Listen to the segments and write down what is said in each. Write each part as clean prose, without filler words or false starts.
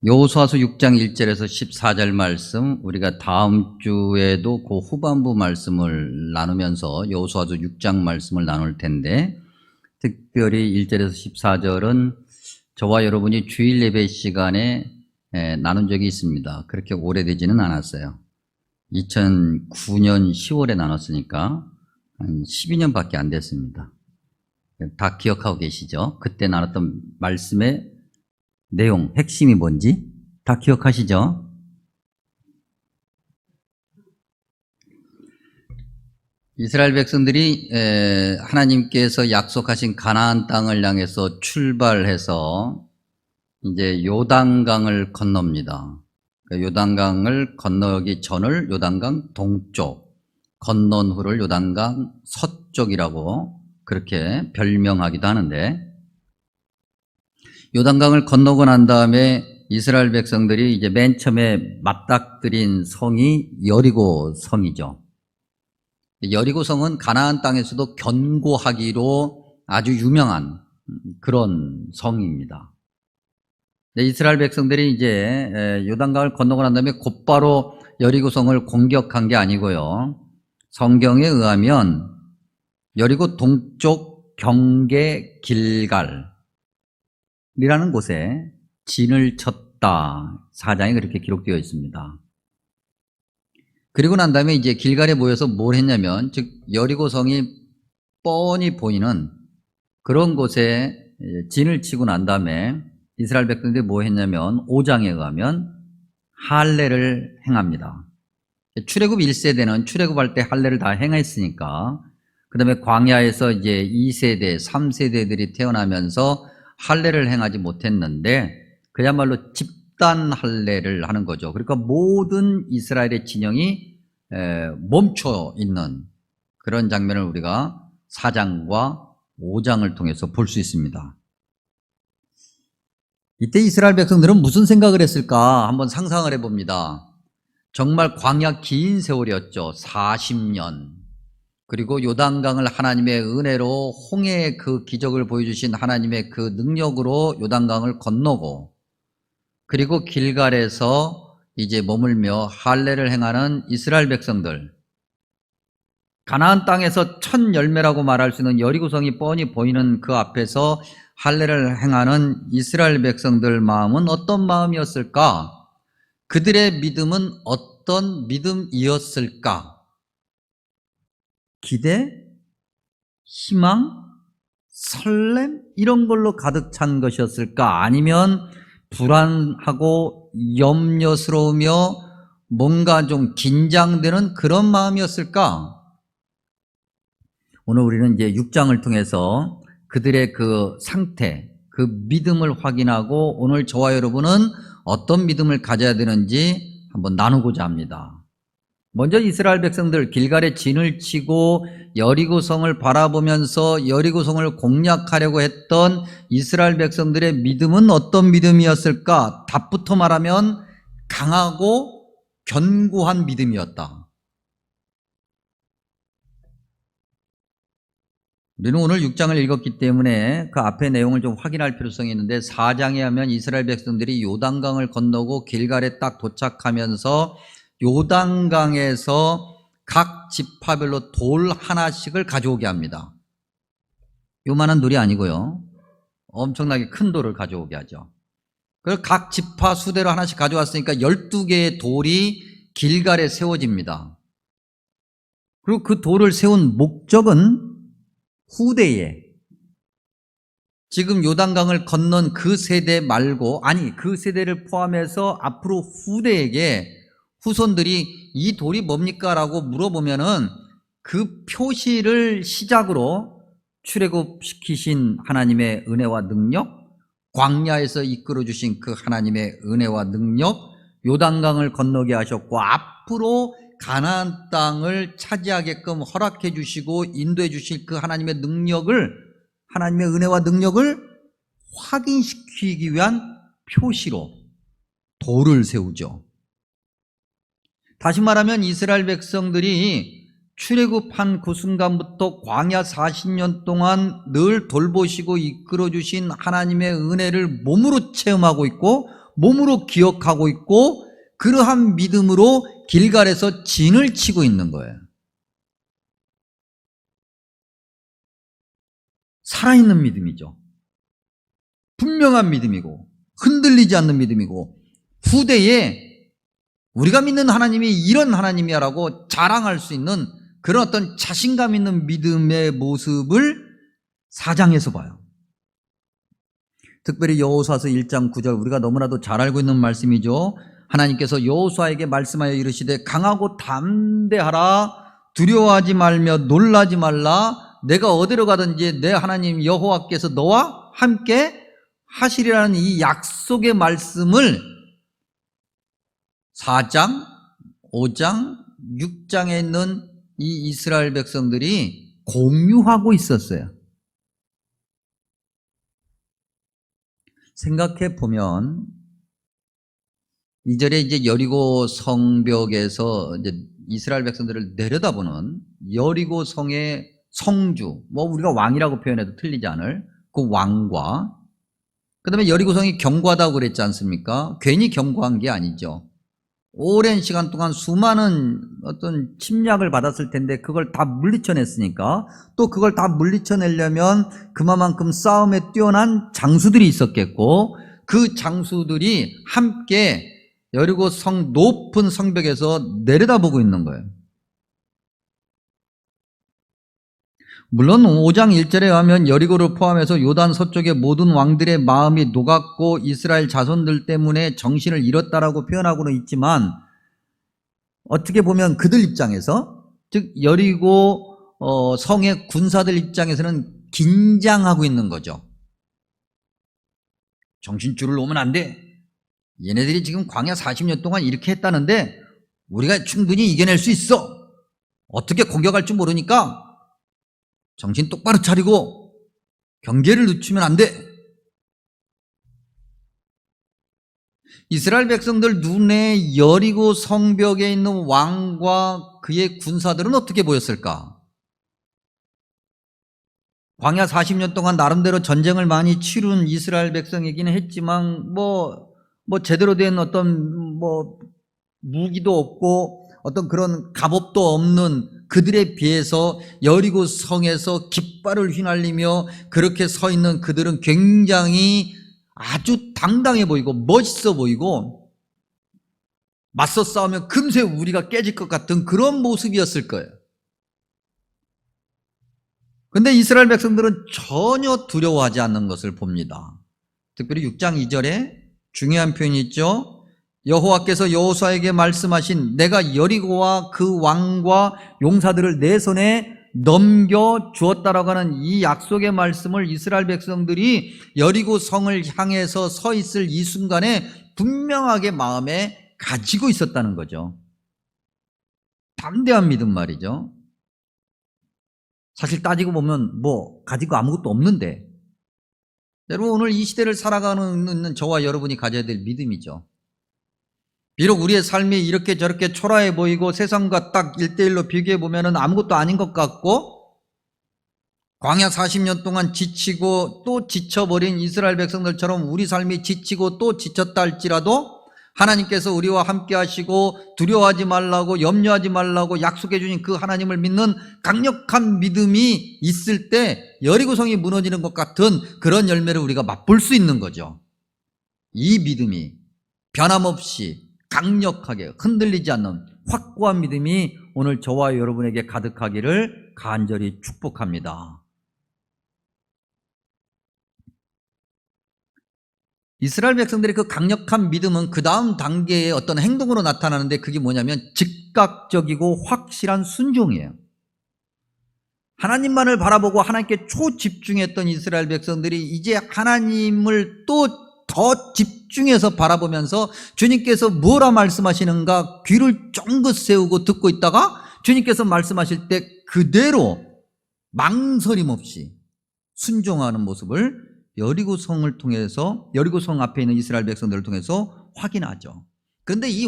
여호수아서 6장 1절에서 14절 말씀, 우리가 다음 주에도 그 후반부 말씀을 나누면서 여호수아서 6장 말씀을 나눌 텐데, 특별히 1절에서 14절은 저와 여러분이 주일 예배 시간에 나눈 적이 있습니다. 그렇게 오래되지는 않았어요. 2009년 10월에 나눴으니까 한 12년밖에 안 됐습니다. 다 기억하고 계시죠? 그때 나눴던 말씀의 내용, 핵심이 뭔지 다 기억하시죠? 이스라엘 백성들이 하나님께서 약속하신 가나안 땅을 향해서 출발해서 이제 요단강을 건넙니다. 요단강을 건너기 전을 요단강 동쪽, 건넌 후를 요단강 서쪽이라고 그렇게 별명하기도 하는데, 요단강을 건너고 난 다음에 이스라엘 백성들이 이제 맨 처음에 맞닥뜨린 성이 여리고 성이죠. 여리고 성은 가나안 땅에서도 견고하기로 아주 유명한 그런 성입니다. 이스라엘 백성들이 이제 요단강을 건너고 난 다음에 곧바로 여리고 성을 공격한 게 아니고요. 성경에 의하면 여리고 동쪽 경계 길갈 이라는 곳에 진을 쳤다. 4장에 그렇게 기록되어 있습니다. 그리고 난 다음에 이제 길갈에 모여서 뭘 했냐면, 즉 여리고성이 뻔히 보이는 그런 곳에 진을 치고 난 다음에 이스라엘 백성들이 뭐 했냐면 5장에 의하면 할례를 행합니다. 출애굽 1세대는 출애굽할 때 할례를 다 행했으니까, 그 다음에 광야에서 이제 2세대, 3세대들이 태어나면서 할례를 행하지 못했는데 그야말로 집단 할례를 하는 거죠. 그러니까 모든 이스라엘의 진영이 멈춰 있는 그런 장면을 우리가 4장과 5장을 통해서 볼 수 있습니다. 이때 이스라엘 백성들은 무슨 생각을 했을까 한번 상상을 해봅니다. 정말 광야 긴 세월이었죠. 40년. 그리고 요단강을 하나님의 은혜로, 홍해의 그 기적을 보여주신 하나님의 그 능력으로 요단강을 건너고, 그리고 길갈에서 이제 머물며 할례를 행하는 이스라엘 백성들, 가나안 땅에서 첫 열매라고 말할 수 있는 여리고성이 뻔히 보이는 그 앞에서 할례를 행하는 이스라엘 백성들 마음은 어떤 마음이었을까? 그들의 믿음은 어떤 믿음이었을까? 기대, 희망, 설렘 이런 걸로 가득 찬 것이었을까? 아니면 불안하고 염려스러우며 뭔가 좀 긴장되는 그런 마음이었을까? 오늘 우리는 이제 6장을 통해서 그들의 그 상태, 그 믿음을 확인하고 오늘 저와 여러분은 어떤 믿음을 가져야 되는지 한번 나누고자 합니다. 먼저 이스라엘 백성들 길갈에 진을 치고 여리고성을 바라보면서 여리고성을 공략하려고 했던 이스라엘 백성들의 믿음은 어떤 믿음이었을까? 답부터 말하면 강하고 견고한 믿음이었다. 우리는 오늘 6장을 읽었기 때문에 그 앞의 내용을 좀 확인할 필요성이 있는데, 4장에 하면 이스라엘 백성들이 요단강을 건너고 길갈에 딱 도착하면서 요단강에서 각 지파별로 돌 하나씩을 가져오게 합니다. 요만한 돌이 아니고요, 엄청나게 큰 돌을 가져오게 하죠. 그래서 각 지파 수대로 하나씩 가져왔으니까 12개의 돌이 길갈에 세워집니다. 그리고 그 돌을 세운 목적은 후대에, 지금 요단강을 건넌 그 세대 말고, 아니 그 세대를 포함해서 앞으로 후대에게, 후손들이 이 돌이 뭡니까? 라고 물어보면은 그 표시를 시작으로 출애굽시키신 하나님의 은혜와 능력, 광야에서 이끌어주신 그 하나님의 은혜와 능력, 요단강을 건너게 하셨고 앞으로 가나안 땅을 차지하게끔 허락해 주시고 인도해 주실 그 하나님의 능력을, 하나님의 은혜와 능력을 확인시키기 위한 표시로 돌을 세우죠. 다시 말하면 이스라엘 백성들이 출애굽한 그 순간부터 광야 40년 동안 늘 돌보시고 이끌어 주신 하나님의 은혜를 몸으로 체험하고 있고 몸으로 기억하고 있고 그러한 믿음으로 길갈에서 진을 치고 있는 거예요. 살아있는 믿음이죠. 분명한 믿음이고 흔들리지 않는 믿음이고 후대에 우리가 믿는 하나님이 이런 하나님이야라고 자랑할 수 있는 그런 어떤 자신감 있는 믿음의 모습을 4장에서 봐요. 특별히 여호수아서 1장 9절 우리가 너무나도 잘 알고 있는 말씀이죠. 하나님께서 여호수아에게 말씀하여 이르시되 강하고 담대하라 두려워하지 말며 놀라지 말라 내가 어디로 가든지 내 하나님 여호와께서 너와 함께 하시리라는 이 약속의 말씀을 4장, 5장, 6장에 있는 이 이스라엘 백성들이 공유하고 있었어요. 생각해 보면 2절에 이제 여리고 성벽에서 이제 이스라엘 백성들을 내려다보는 여리고 성의 성주, 뭐 우리가 왕이라고 표현해도 틀리지 않을 그 왕과 그 다음에 여리고 성이 견고하다고 그랬지 않습니까? 괜히 견고한 게 아니죠. 오랜 시간 동안 수많은 어떤 침략을 받았을 텐데 그걸 다 물리쳐냈으니까 또 그걸 다 물리쳐내려면 그만큼 싸움에 뛰어난 장수들이 있었겠고 그 장수들이 함께 여리고 성 높은 성벽에서 내려다보고 있는 거예요. 물론 5장 1절에 하면 여리고를 포함해서 요단 서쪽의 모든 왕들의 마음이 녹았고 이스라엘 자손들 때문에 정신을 잃었다라고 표현하고는 있지만 어떻게 보면 그들 입장에서 즉 여리고 성의 군사들 입장에서는 긴장하고 있는 거죠. 정신줄을 놓으면 안 돼. 얘네들이 지금 광야 40년 동안 이렇게 했다는데 우리가 충분히 이겨낼 수 있어. 어떻게 공격할 줄 모르니까 정신 똑바로 차리고 경계를 늦추면 안 돼. 이스라엘 백성들 눈에 여리고 성벽에 있는 왕과 그의 군사들은 어떻게 보였을까? 광야 40년 동안 나름대로 전쟁을 많이 치룬 이스라엘 백성이기는 했지만 뭐 제대로 된 어떤 무기도 없고 어떤 그런 갑옷도 없는 그들에 비해서 여리고 성에서 깃발을 휘날리며 그렇게 서 있는 그들은 굉장히 아주 당당해 보이고 멋있어 보이고 맞서 싸우면 금세 우리가 깨질 것 같은 그런 모습이었을 거예요. 그런데 이스라엘 백성들은 전혀 두려워하지 않는 것을 봅니다. 특별히 6장 2절에 중요한 표현이 있죠. 여호와께서 여호수아에게 말씀하신 내가 여리고와 그 왕과 용사들을 내 손에 넘겨 주었다라고 하는 이 약속의 말씀을 이스라엘 백성들이 여리고 성을 향해서 서 있을 이 순간에 분명하게 마음에 가지고 있었다는 거죠. 담대한 믿음 말이죠. 사실 따지고 보면 가지고 아무것도 없는데 여러분 오늘 이 시대를 살아가는 저와 여러분이 가져야 될 믿음이죠. 비록 우리의 삶이 이렇게 저렇게 초라해 보이고 세상과 딱 1대1로 비교해 보면 아무것도 아닌 것 같고 광야 40년 동안 지치고 또 지쳐버린 이스라엘 백성들처럼 우리 삶이 지치고 또 지쳤다 할지라도 하나님께서 우리와 함께 하시고 두려워하지 말라고 염려하지 말라고 약속해 주신 그 하나님을 믿는 강력한 믿음이 있을 때 여리고성이 무너지는 것 같은 그런 열매를 우리가 맛볼 수 있는 거죠. 이 믿음이 변함없이 강력하게 흔들리지 않는 확고한 믿음이 오늘 저와 여러분에게 가득하기를 간절히 축복합니다. 이스라엘 백성들의 그 강력한 믿음은 그 다음 단계의 어떤 행동으로 나타나는데 그게 뭐냐면 즉각적이고 확실한 순종이에요. 하나님만을 바라보고 하나님께 초집중했던 이스라엘 백성들이 이제 하나님을 또 더 집중해서 바라보면서 주님께서 뭐라 말씀하시는가 귀를 쫑긋 세우고 듣고 있다가 주님께서 말씀하실 때 그대로 망설임 없이 순종하는 모습을 여리고성을 통해서 여리고성 앞에 있는 이스라엘 백성들을 통해서 확인하죠. 그런데 이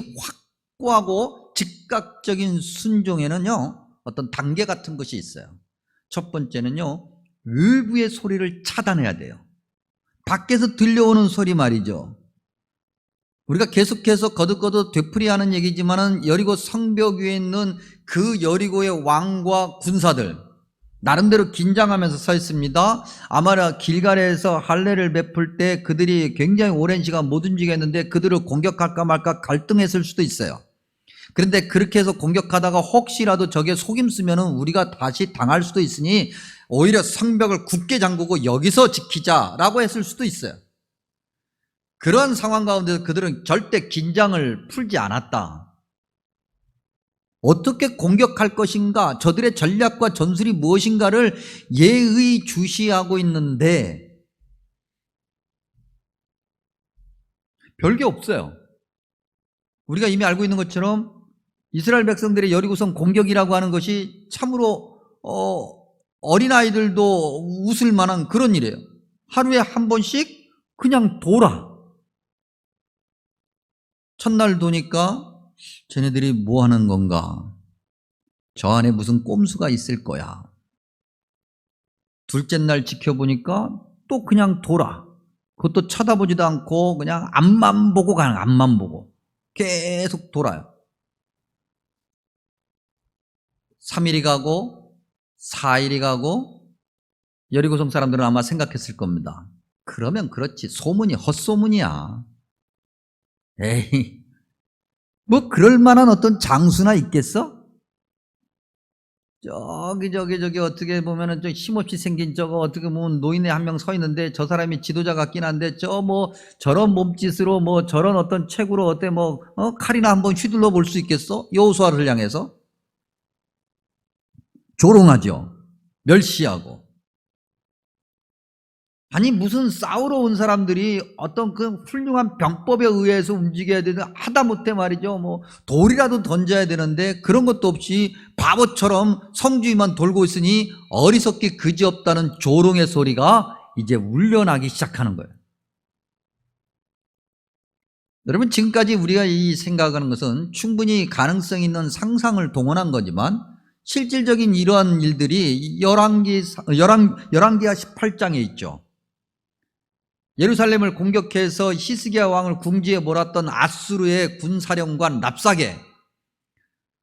확고하고 즉각적인 순종에는요 어떤 단계 같은 것이 있어요. 첫 번째는요 외부의 소리를 차단해야 돼요. 밖에서 들려오는 소리 말이죠. 우리가 계속해서 거듭거듭 되풀이하는 얘기지만은 여리고 성벽 위에 있는 그 여리고의 왕과 군사들 나름대로 긴장하면서 서 있습니다. 아마라 길갈에서 할례를 베풀 때 그들이 굉장히 오랜 시간 못 움직였는데 그들을 공격할까 말까 갈등했을 수도 있어요. 그런데 그렇게 해서 공격하다가 혹시라도 저게 속임 쓰면은 우리가 다시 당할 수도 있으니 오히려 성벽을 굳게 잠그고 여기서 지키자라고 했을 수도 있어요. 그런 상황 가운데서 그들은 절대 긴장을 풀지 않았다. 어떻게 공격할 것인가, 저들의 전략과 전술이 무엇인가를 예의주시하고 있는데 별게 없어요. 우리가 이미 알고 있는 것처럼 이스라엘 백성들의 여리고성 공격이라고 하는 것이 참으로 어린아이들도 웃을 만한 그런 일이에요. 하루에 한 번씩 그냥 돌아. 첫날 도니까 쟤네들이 뭐 하는 건가? 저 안에 무슨 꼼수가 있을 거야. 둘째 날 지켜보니까 또 그냥 돌아. 그것도 쳐다보지도 않고 그냥 앞만 보고 가는, 앞만 보고. 계속 돌아요. 3일이 가고 4일이 가고 여리고성 사람들은 아마 생각했을 겁니다. 그러면 그렇지. 소문이 헛소문이야. 에이, 뭐 그럴 만한 어떤 장수나 있겠어? 저기 어떻게 보면은 좀 힘없이 생긴 저거 어떻게 보면 노인네 한 명 서 있는데 저 사람이 지도자 같긴 한데 저런 몸짓으로 저런 어떤 책으로 칼이나 한번 휘둘러 볼 수 있겠어? 여호수아를 향해서 조롱하죠. 멸시하고. 아니 무슨 싸우러 온 사람들이 어떤 그 훌륭한 병법에 의해서 움직여야 되는 하다못해 말이죠. 돌이라도 던져야 되는데 그런 것도 없이 바보처럼 성주위만 돌고 있으니 어리석기 그지없다는 조롱의 소리가 이제 울려나기 시작하는 거예요. 여러분 지금까지 우리가 이 생각하는 것은 충분히 가능성 있는 상상을 동원한 거지만 실질적인 이러한 일들이 열왕기하 18장에 있죠. 예루살렘을 공격해서 히스기야 왕을 궁지에 몰았던 아수르의 군사령관 랍사게.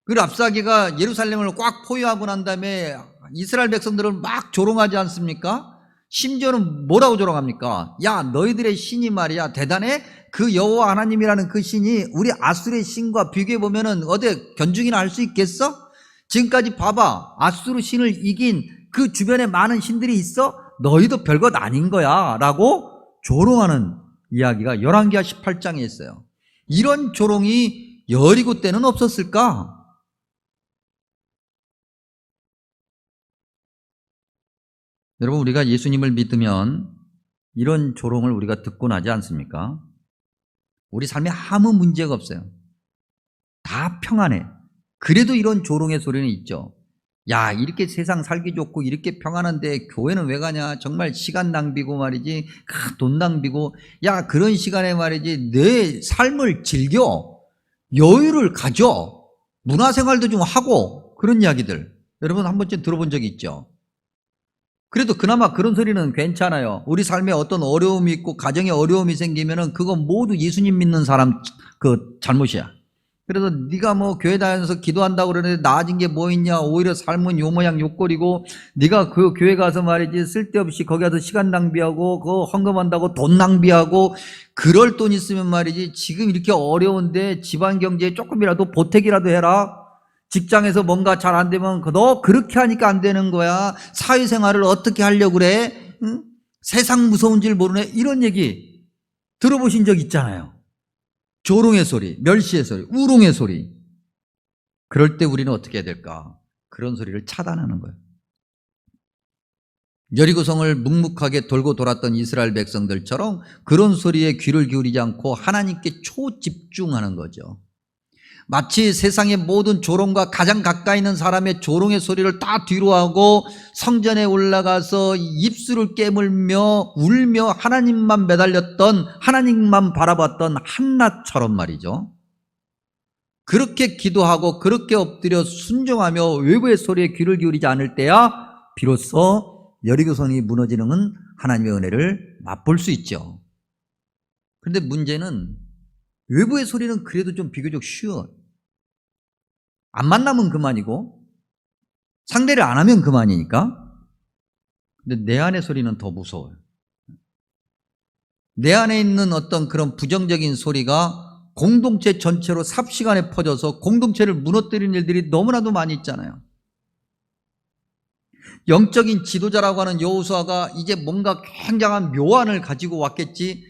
그 랍사게가 예루살렘을 꽉 포위하고 난 다음에 이스라엘 백성들을 막 조롱하지 않습니까? 심지어는 뭐라고 조롱합니까? 야 너희들의 신이 말이야 대단해? 그 여호와 하나님이라는 그 신이 우리 아수르의 신과 비교해보면은 어디 견중이나 할 수 있겠어? 지금까지 봐봐. 아수르 신을 이긴 그 주변에 많은 신들이 있어? 너희도 별것 아닌 거야 라고 조롱하는 이야기가 열왕기하 18장에 있어요. 이런 조롱이 여리고 때는 없었을까? 여러분 우리가 예수님을 믿으면 이런 조롱을 우리가 듣고 나지 않습니까? 우리 삶에 아무 문제가 없어요. 다 평안해. 그래도 이런 조롱의 소리는 있죠. 야 이렇게 세상 살기 좋고 이렇게 평안한데 교회는 왜 가냐? 정말 시간 낭비고 말이지. 돈 낭비고. 야 그런 시간에 말이지 내 삶을 즐겨. 여유를 가져. 문화생활도 좀 하고. 그런 이야기들 여러분 한 번쯤 들어본 적이 있죠. 그래도 그나마 그런 소리는 괜찮아요. 우리 삶에 어떤 어려움이 있고 가정에 어려움이 생기면은 그건 모두 예수님 믿는 사람 그 잘못이야. 그래서 네가 교회 다니면서 기도한다고 그러는데 나아진 게 뭐 있냐? 오히려 삶은 요 모양 요꼴이고 네가 그 교회 가서 말이지 쓸데없이 거기 가서 시간 낭비하고 그거 헌금한다고 돈 낭비하고 그럴 돈 있으면 말이지 지금 이렇게 어려운데 집안 경제에 조금이라도 보탬이라도 해라. 직장에서 뭔가 잘 안 되면 너 그렇게 하니까 안 되는 거야. 사회생활을 어떻게 하려고 그래? 응? 세상 무서운 줄 모르네. 이런 얘기 들어보신 적 있잖아요. 조롱의 소리, 멸시의 소리, 우롱의 소리. 그럴 때 우리는 어떻게 해야 될까? 그런 소리를 차단하는 거예요. 여리고성을 묵묵하게 돌고 돌았던 이스라엘 백성들처럼 그런 소리에 귀를 기울이지 않고 하나님께 초집중하는 거죠. 마치 세상의 모든 조롱과 가장 가까이 있는 사람의 조롱의 소리를 다 뒤로하고 성전에 올라가서 입술을 깨물며 울며 하나님만 매달렸던, 하나님만 바라봤던 한나처럼 말이죠. 그렇게 기도하고 그렇게 엎드려 순종하며 외부의 소리에 귀를 기울이지 않을 때야 비로소 여리고성이 무너지는 하나님의 은혜를 맛볼 수 있죠. 그런데 문제는 외부의 소리는 그래도 좀 비교적 쉬워. 안 만나면 그만이고 상대를 안 하면 그만이니까. 근데 내 안의 소리는 더 무서워요. 내 안에 있는 어떤 그런 부정적인 소리가 공동체 전체로 삽시간에 퍼져서 공동체를 무너뜨리는 일들이 너무나도 많이 있잖아요. 영적인 지도자라고 하는 여호수아가 이제 뭔가 굉장한 묘안을 가지고 왔겠지.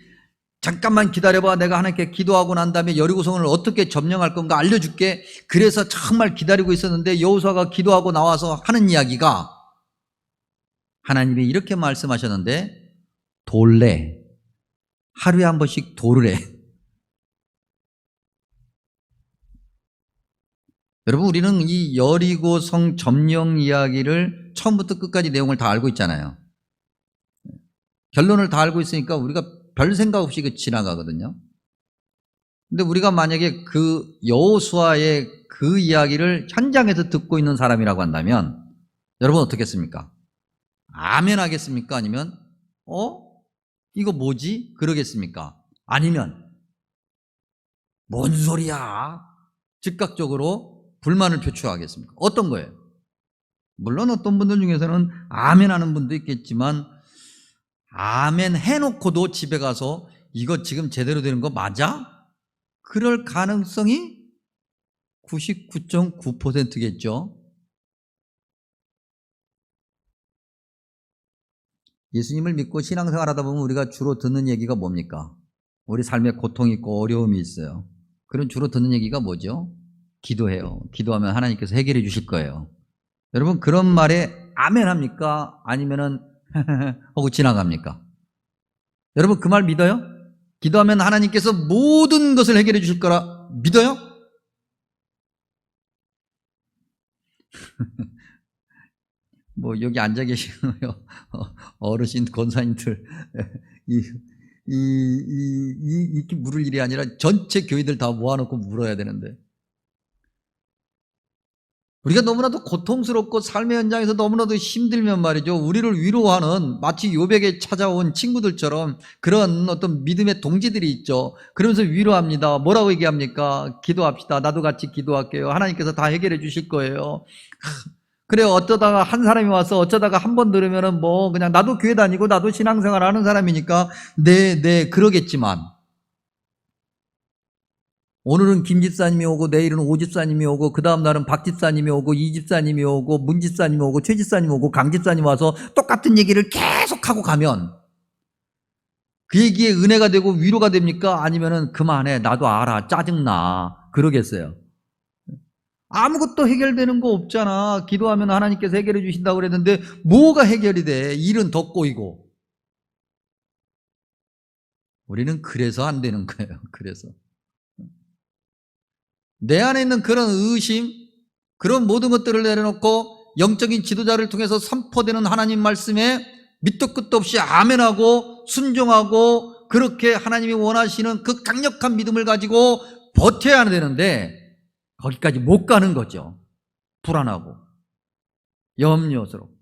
잠깐만 기다려봐. 내가 하나님께 기도하고 난 다음에 여리고성을 어떻게 점령할 건가 알려줄게. 그래서 정말 기다리고 있었는데 여호수아가 기도하고 나와서 하는 이야기가, 하나님이 이렇게 말씀하셨는데, 돌래. 하루에 한 번씩 돌을 해. 여러분, 우리는 이 여리고성 점령 이야기를 처음부터 끝까지 내용을 다 알고 있잖아요. 결론을 다 알고 있으니까 우리가 별 생각 없이 지나가거든요. 근데 우리가 만약에 그 여호수아의 그 이야기를 현장에서 듣고 있는 사람이라고 한다면 여러분 어떻겠습니까? 아멘 하겠습니까? 아니면 이거 뭐지? 그러겠습니까? 아니면 뭔 소리야? 즉각적으로 불만을 표출하겠습니까? 어떤 거예요? 물론 어떤 분들 중에서는 아멘 하는 분도 있겠지만, 아멘 해놓고도 집에 가서 이거 지금 제대로 되는 거 맞아? 그럴 가능성이 99.9%겠죠. 예수님을 믿고 신앙생활 하다 보면 우리가 주로 듣는 얘기가 뭡니까? 우리 삶에 고통이 있고 어려움이 있어요. 그럼 주로 듣는 얘기가 뭐죠? 기도해요. 기도하면 하나님께서 해결해 주실 거예요. 여러분, 그런 말에 아멘 합니까? 아니면은 하고 지나갑니까? 여러분, 그 말 믿어요? 기도하면 하나님께서 모든 것을 해결해 주실 거라 믿어요? 뭐 여기 앉아 계시는 어르신 권사님들 이렇게 물을 일이 아니라 전체 교회들 다 모아놓고 물어야 되는데, 우리가 너무나도 고통스럽고 삶의 현장에서 너무나도 힘들면 말이죠, 우리를 위로하는 마치 요백에 찾아온 친구들처럼 그런 어떤 믿음의 동지들이 있죠. 그러면서 위로합니다. 뭐라고 얘기합니까? 기도합시다. 나도 같이 기도할게요. 하나님께서 다 해결해 주실 거예요. 그래, 어쩌다가 한 사람이 와서 어쩌다가 한 번 들으면은 뭐 그냥 나도 교회 다니고 나도 신앙생활 하는 사람이니까 네 그러겠지만, 오늘은 김 집사님이 오고 내일은 오 집사님이 오고 그 다음 날은 박 집사님이 오고 이 집사님이 오고 문 집사님이 오고 최 집사님이 오고 강 집사님이 와서 똑같은 얘기를 계속하고 가면 그 얘기에 은혜가 되고 위로가 됩니까? 아니면은 그만해, 나도 알아, 짜증나, 그러겠어요? 아무것도 해결되는 거 없잖아. 기도하면 하나님께서 해결해 주신다고 그랬는데 뭐가 해결이 돼? 일은 더 꼬이고. 우리는 그래서 안 되는 거예요. 그래서 내 안에 있는 그런 의심, 그런 모든 것들을 내려놓고 영적인 지도자를 통해서 선포되는 하나님 말씀에 밑도 끝도 없이 아멘하고 순종하고, 그렇게 하나님이 원하시는 그 강력한 믿음을 가지고 버텨야 되는데 거기까지 못 가는 거죠. 불안하고 염려스럽고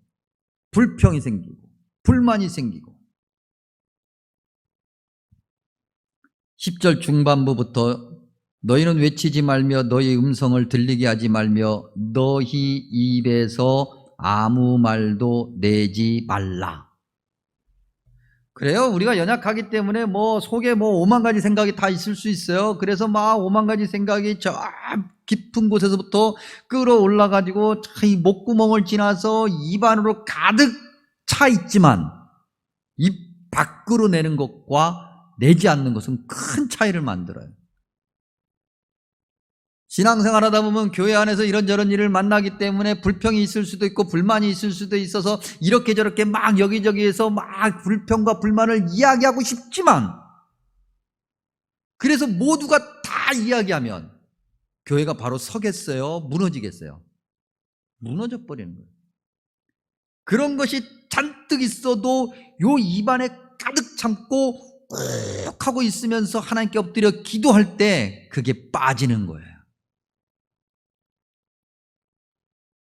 불평이 생기고 불만이 생기고. 10절 중반부부터 너희는 외치지 말며 너희 음성을 들리게 하지 말며 너희 입에서 아무 말도 내지 말라. 그래요. 우리가 연약하기 때문에 뭐 속에 뭐 5만 가지 생각이 다 있을 수 있어요. 그래서 막 5만 가지 생각이 저 깊은 곳에서부터 끌어올라가지고 이 목구멍을 지나서 입 안으로 가득 차 있지만 입 밖으로 내는 것과 내지 않는 것은 큰 차이를 만들어요. 신앙생활 하다 보면 교회 안에서 이런저런 일을 만나기 때문에 불평이 있을 수도 있고 불만이 있을 수도 있어서 이렇게 저렇게 막 여기저기에서 막 불평과 불만을 이야기하고 싶지만, 그래서 모두가 다 이야기하면 교회가 바로 서겠어요? 무너지겠어요? 무너져 버리는 거예요. 그런 것이 잔뜩 있어도 요 입안에 가득 참고 꾹 하고 있으면서 하나님께 엎드려 기도할 때 그게 빠지는 거예요.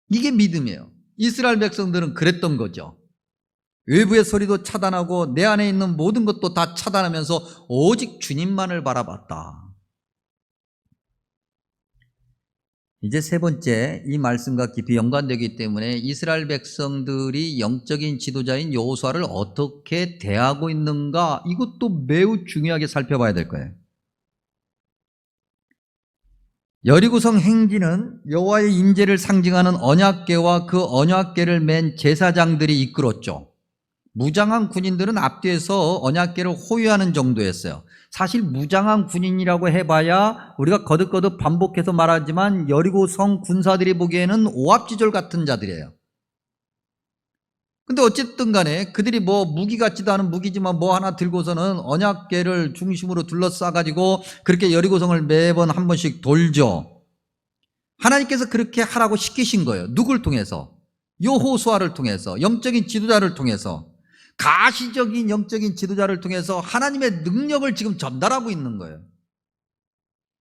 이게 믿음이에요. 이스라엘 백성들은 그랬던 거죠. 외부의 소리도 차단하고 내 안에 있는 모든 것도 다 차단하면서 오직 주님만을 바라봤다. 이제 세 번째, 이 말씀과 깊이 연관되기 때문에 이스라엘 백성들이 영적인 지도자인 여호수아를 어떻게 대하고 있는가, 이것도 매우 중요하게 살펴봐야 될 거예요. 여리고성 행진은 여호와의 임재를 상징하는 언약궤와 그 언약궤를 맨 제사장들이 이끌었죠. 무장한 군인들은 앞뒤에서 언약궤를 호위하는 정도였어요. 사실 무장한 군인이라고 해봐야 우리가 거듭거듭 반복해서 말하지만 여리고성 군사들이 보기에는 오합지졸 같은 자들이에요. 근데 어쨌든 간에 그들이 뭐 무기 같지도 않은 무기지만 뭐 하나 들고서는 언약궤를 중심으로 둘러싸가지고 그렇게 여리고성을 매번 한 번씩 돌죠. 하나님께서 그렇게 하라고 시키신 거예요. 누굴 통해서? 여호수아를 통해서, 영적인 지도자를 통해서, 가시적인 영적인 지도자를 통해서 하나님의 능력을 지금 전달하고 있는 거예요.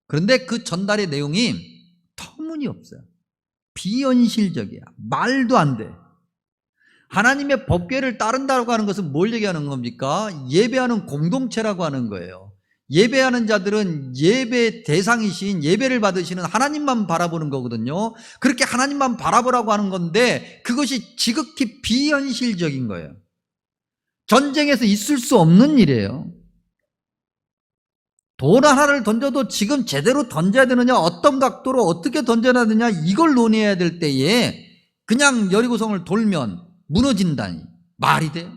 그런데 그 전달의 내용이 터무니없어요. 비현실적이야. 말도 안 돼. 하나님의 법궤를 따른다고 하는 것은 뭘 얘기하는 겁니까? 예배하는 공동체라고 하는 거예요. 예배하는 자들은 예배 대상이신, 예배를 받으시는 하나님만 바라보는 거거든요. 그렇게 하나님만 바라보라고 하는 건데 그것이 지극히 비현실적인 거예요. 전쟁에서 있을 수 없는 일이에요. 돌 하나를 던져도 지금 제대로 던져야 되느냐, 어떤 각도로 어떻게 던져야 되느냐, 이걸 논의해야 될 때에 그냥 여리고성을 돌면 무너진다니 말이 돼요?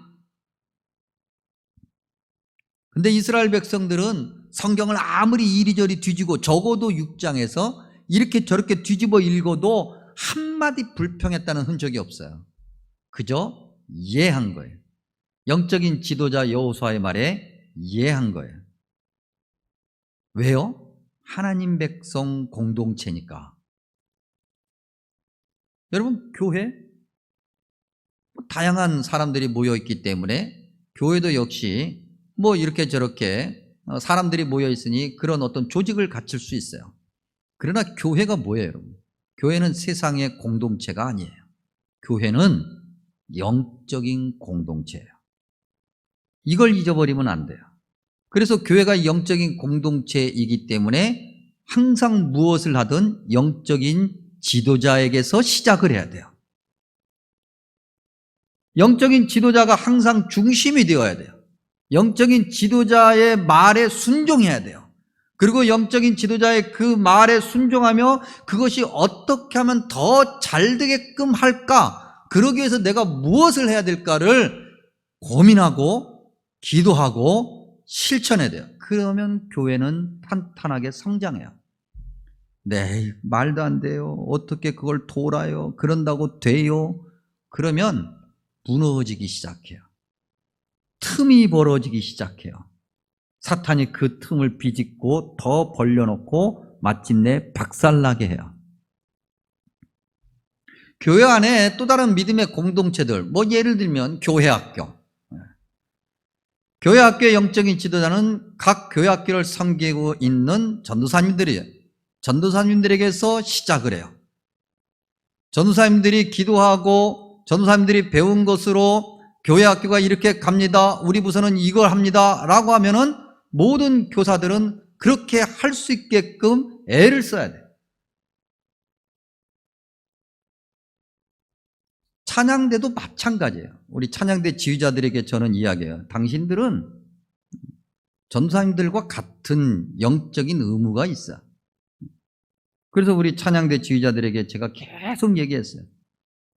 근데 이스라엘 백성들은 성경을 아무리 이리저리 뒤지고 적어도 6장에서 이렇게 저렇게 뒤집어 읽어도 한마디 불평했다는 흔적이 없어요. 그저 이해한 거예요. 영적인 지도자 여호수아의 말에 이해한 거예요. 왜요? 하나님 백성 공동체니까. 여러분, 교회 다양한 사람들이 모여있기 때문에 교회도 역시 뭐 이렇게 저렇게 사람들이 모여있으니 그런 어떤 조직을 갖출 수 있어요. 그러나 교회가 뭐예요, 여러분? 교회는 세상의 공동체가 아니에요. 교회는 영적인 공동체예요. 이걸 잊어버리면 안 돼요. 그래서 교회가 영적인 공동체이기 때문에 항상 무엇을 하든 영적인 지도자에게서 시작을 해야 돼요. 영적인 지도자가 항상 중심이 되어야 돼요. 영적인 지도자의 말에 순종해야 돼요. 그리고 영적인 지도자의 그 말에 순종하며 그것이 어떻게 하면 더 잘 되게끔 할까? 그러기 위해서 내가 무엇을 해야 될까를 고민하고 기도하고 실천해야 돼요. 그러면 교회는 탄탄하게 성장해요. 네, 말도 안 돼요. 어떻게 그걸 돌아요? 그런다고 돼요? 그러면 무너지기 시작해요. 틈이 벌어지기 시작해요. 사탄이 그 틈을 비집고 더 벌려놓고 마침내 박살나게 해요. 교회 안에 또 다른 믿음의 공동체들, 뭐 예를 들면 교회학교. 교회학교의 영적인 지도자는 각 교회학교를 섬기고 있는 전도사님들이에요. 전도사님들에게서 시작을 해요. 전도사님들이 기도하고 전도사님들이 배운 것으로 교회학교가 이렇게 갑니다. 우리 부서는 이걸 합니다. 라고 하면은 모든 교사들은 그렇게 할 수 있게끔 애를 써야 돼요. 찬양대도 마찬가지예요. 우리 찬양대 지휘자들에게 저는 이야기해요. 당신들은 전도사님들과 같은 영적인 의무가 있어. 그래서 우리 찬양대 지휘자들에게 제가 계속 얘기했어요.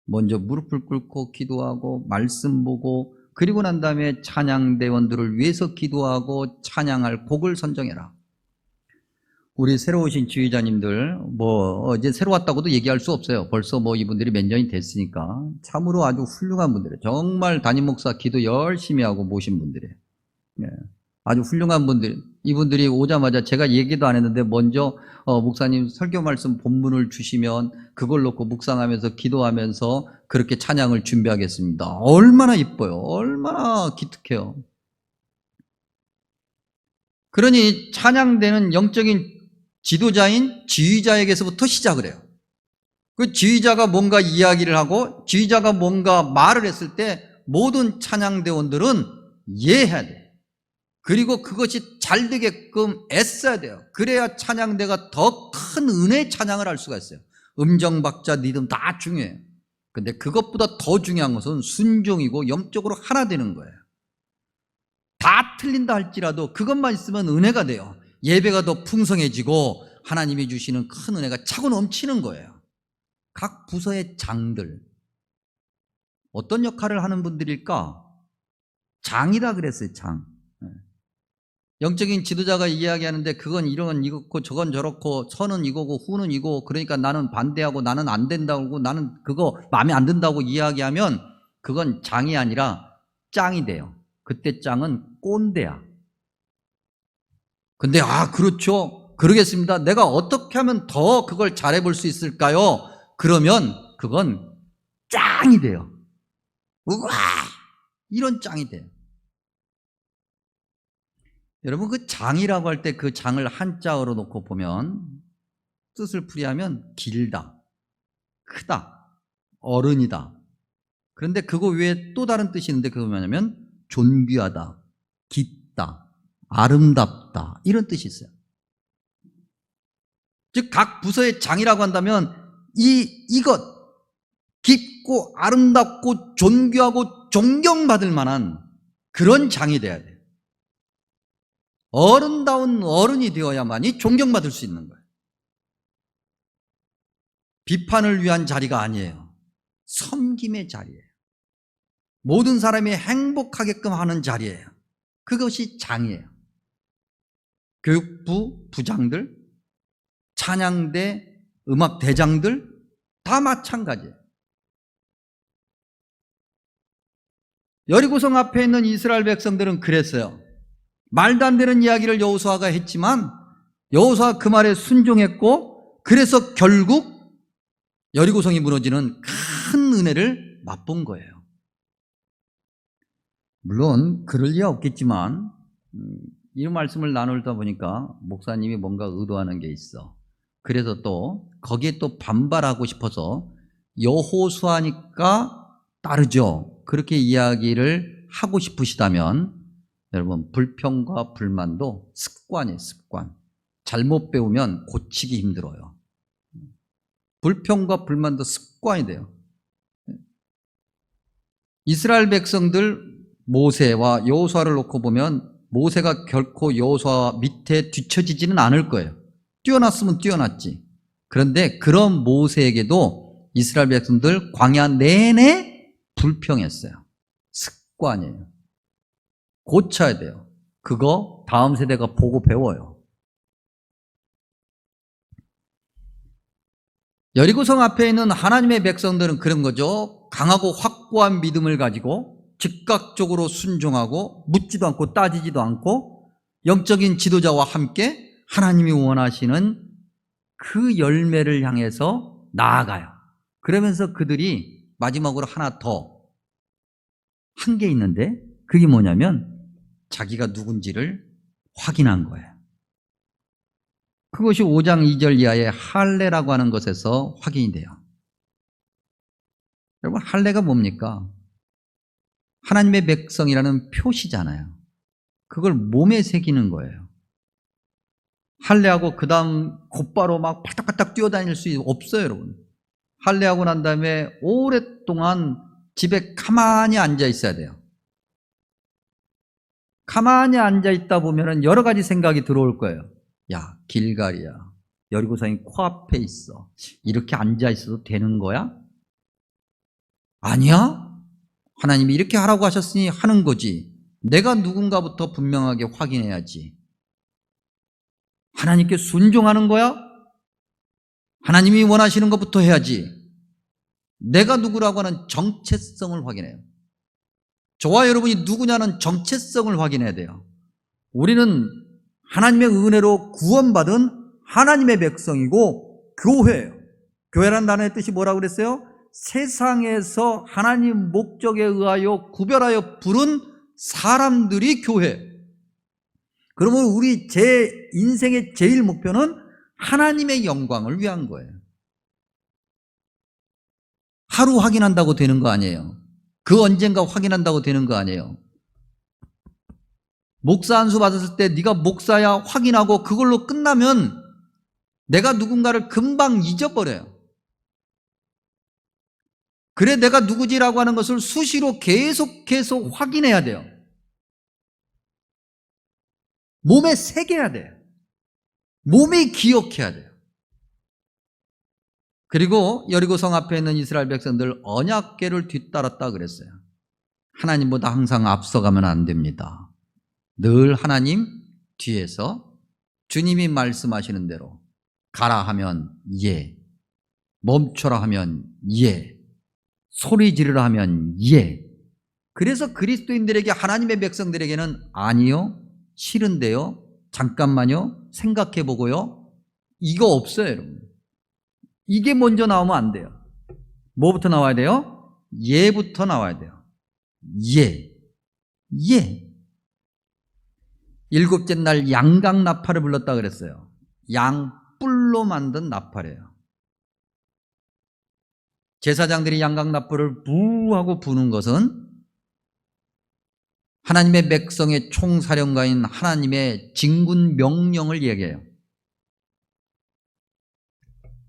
먼저 무릎을 꿇고 기도하고 말씀 보고 그리고 난 다음에 찬양대원들을 위해서 기도하고 찬양할 곡을 선정해라. 우리 새로 오신 지휘자님들 뭐 이제 새로 왔다고도 얘기할 수 없어요. 벌써 뭐 이분들이 몇 년이 됐으니까 참으로 아주 훌륭한 분들이에요. 정말 담임 목사 기도 열심히 하고 모신 분들이에요. 예. 아주 훌륭한 분들, 이분들이 오자마자 제가 얘기도 안 했는데 먼저 목사님 설교 말씀 본문을 주시면 그걸 놓고 묵상하면서 기도하면서 그렇게 찬양을 준비하겠습니다. 얼마나 이뻐요. 얼마나 기특해요. 그러니 찬양대는 영적인 지도자인 지휘자에게서부터 시작을 해요. 그 지휘자가 뭔가 이야기를 하고 지휘자가 뭔가 말을 했을 때 모든 찬양대원들은 이해해야 돼요. 그리고 그것이 잘 되게끔 애써야 돼요. 그래야 찬양대가 더 큰 은혜의 찬양을 할 수가 있어요. 음정박자, 리듬 다 중요해요. 근데 그것보다 더 중요한 것은 순종이고 영적으로 하나 되는 거예요. 다 틀린다 할지라도 그것만 있으면 은혜가 돼요. 예배가 더 풍성해지고 하나님이 주시는 큰 은혜가 차고 넘치는 거예요. 각 부서의 장들, 어떤 역할을 하는 분들일까? 장이라 그랬어요. 장. 영적인 지도자가 이야기하는데 그건 이런 이렇고 저건 저렇고 선은 이거고 후는 이거, 그러니까 나는 반대하고 나는 안 된다고 나는 그거 마음에 안 든다고 이야기하면 그건 장이 아니라 짱이 돼요. 그때 짱은 꼰대야. 근데 그렇죠, 그러겠습니다, 내가 어떻게 하면 더 그걸 잘해볼 수 있을까요? 그러면 그건 짱이 돼요. 우와, 이런 짱이 돼요. 여러분, 그 장이라고 할 때 그 장을 한자어로 놓고 보면 뜻을 풀이하면 길다, 크다, 어른이다. 그런데 그거 외에 또 다른 뜻이 있는데 그거 뭐냐면 존귀하다, 깊다, 아름답다, 이런 뜻이 있어요. 즉 각 부서의 장이라고 한다면 이것 깊고 아름답고 존귀하고 존경받을 만한 그런 장이 돼야 돼요. 어른다운 어른이 되어야만이 존경받을 수 있는 거예요. 비판을 위한 자리가 아니에요. 섬김의 자리예요. 모든 사람이 행복하게끔 하는 자리예요. 그것이 장이에요. 교육부 부장들, 찬양대, 음악대장들 다 마찬가지예요. 여리고성 앞에 있는 이스라엘 백성들은 그랬어요. 말도 안 되는 이야기를 여호수아가 했지만 여호수아 그 말에 순종했고, 그래서 결국 여리고성이 무너지는 큰 은혜를 맛본 거예요. 물론 그럴 리가 없겠지만 이 말씀을 나누다 보니까 목사님이 뭔가 의도하는 게 있어. 그래서 또 거기에 또 반발하고 싶어서 여호수아니까 따르죠, 그렇게 이야기를 하고 싶으시다면 여러분, 불평과 불만도 습관이에요. 습관. 잘못 배우면 고치기 힘들어요. 불평과 불만도 습관이 돼요. 이스라엘 백성들 모세와 여호수아를 놓고 보면 모세가 결코 여호수아 밑에 뒤처지지는 않을 거예요. 뛰어났으면 뛰어났지. 그런데 그런 모세에게도 이스라엘 백성들 광야 내내 불평했어요. 습관이에요. 고쳐야 돼요. 그거 다음 세대가 보고 배워요. 여리고성 앞에 있는 하나님의 백성들은 그런 거죠. 강하고 확고한 믿음을 가지고 즉각적으로 순종하고 묻지도 않고 따지지도 않고 영적인 지도자와 함께 하나님이 원하시는 그 열매를 향해서 나아가요. 그러면서 그들이 마지막으로 하나 더 한 게 있는데 그게 뭐냐면 자기가 누군지를 확인한 거예요. 그것이 5장 2절 이하의 할례라고 하는 것에서 확인이 돼요. 여러분, 할례가 뭡니까? 하나님의 백성이라는 표시잖아요. 그걸 몸에 새기는 거예요. 할례하고 그 다음 곧바로 막 팔딱팔딱 뛰어다닐 수 없어요, 여러분. 할례하고 난 다음에 오랫동안 집에 가만히 앉아 있어야 돼요. 가만히 앉아 있다 보면 여러 가지 생각이 들어올 거예요. 야, 길갈이야, 여리고성이 코앞에 있어. 이렇게 앉아 있어도 되는 거야? 아니야? 하나님이 이렇게 하라고 하셨으니 하는 거지. 내가 누군가부터 분명하게 확인해야지. 하나님께 순종하는 거야? 하나님이 원하시는 것부터 해야지. 내가 누구라고 하는 정체성을 확인해요. 저와 여러분이 누구냐는 정체성을 확인해야 돼요. 우리는 하나님의 은혜로 구원받은 하나님의 백성이고 교회예요. 교회라는 단어의 뜻이 뭐라고 그랬어요? 세상에서 하나님 목적에 의하여 구별하여 부른 사람들이 교회. 그러면 우리 제 인생의 제일 목표는 하나님의 영광을 위한 거예요. 하루 확인한다고 되는 거 아니에요. 그 언젠가 확인한다고 되는 거 아니에요. 목사 안수 받았을 때 네가 목사야 확인하고 그걸로 끝나면 내가 누군가를 금방 잊어버려요. 그래 내가 누구지라고 하는 것을 수시로 계속해서 확인해야 돼요. 몸에 새겨야 돼요. 몸에 기억해야 돼요. 그리고 여리고성 앞에 있는 이스라엘 백성들 언약궤를 뒤따랐다 그랬어요. 하나님보다 항상 앞서가면 안 됩니다. 늘 하나님 뒤에서 주님이 말씀하시는 대로 가라 하면 예, 멈춰라 하면 예, 소리 지르라 하면 예. 그래서 그리스도인들에게, 하나님의 백성들에게는 아니요, 싫은데요, 잠깐만요, 생각해 보고요, 이거 없어요, 여러분. 이게 먼저 나오면 안 돼요. 뭐부터 나와야 돼요? 예부터 나와야 돼요. 예. 예. 일곱째 날 양각 나팔을 불렀다 그랬어요. 양뿔로 만든 나팔이에요. 제사장들이 양각 나팔을 부하고 부는 것은 하나님의 백성의 총사령관인 하나님의 진군 명령을 얘기해요.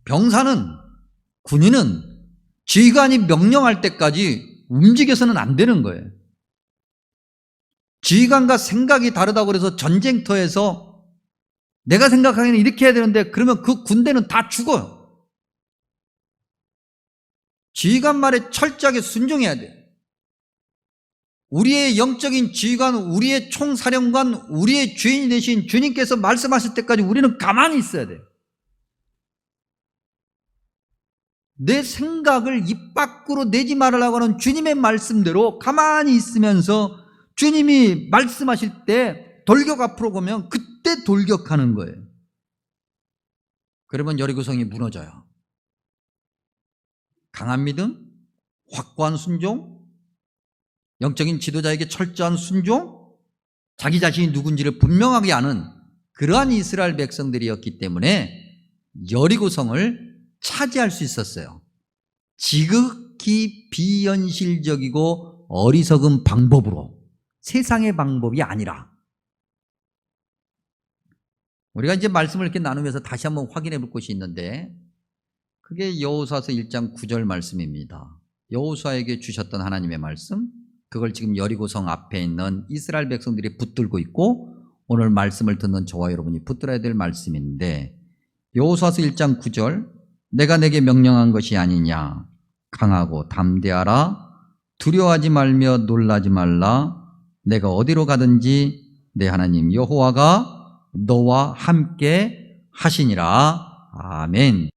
병사는, 군인은 지휘관이 명령할 때까지 움직여서는 안 되는 거예요. 지휘관과 생각이 다르다고 해서 전쟁터에서 내가 생각하기에는 이렇게 해야 되는데 그러면 그 군대는 다 죽어요. 지휘관 말에 철저하게 순종해야 돼요. 우리의 영적인 지휘관, 우리의 총사령관, 우리의 주인이 되신 주님께서 말씀하실 때까지 우리는 가만히 있어야 돼요. 내 생각을 입 밖으로 내지 말으라고 하는 주님의 말씀대로 가만히 있으면서 주님이 말씀하실 때 돌격 앞으로 보면 그때 돌격하는 거예요. 그러면 여리고성이 무너져요. 강한 믿음, 확고한 순종, 영적인 지도자에게 철저한 순종, 자기 자신이 누군지를 분명하게 아는 그러한 이스라엘 백성들이었기 때문에 여리고성을 차지할 수 있었어요. 지극히 비현실적이고 어리석은 방법으로, 세상의 방법이 아니라. 우리가 이제 말씀을 이렇게 나누면서 다시 한번 확인해 볼 것이 있는데, 그게 여호수아서 1장 9절 말씀입니다. 여호수아에게 주셨던 하나님의 말씀, 그걸 지금 여리고성 앞에 있는 이스라엘 백성들이 붙들고 있고 오늘 말씀을 듣는 저와 여러분이 붙들어야 될 말씀인데, 여호수아서 1장 9절, 내가 내게 명령한 것이 아니냐, 강하고 담대하라, 두려워하지 말며 놀라지 말라, 내가 어디로 가든지 내 하나님 여호와가 너와 함께 하시니라. 아멘.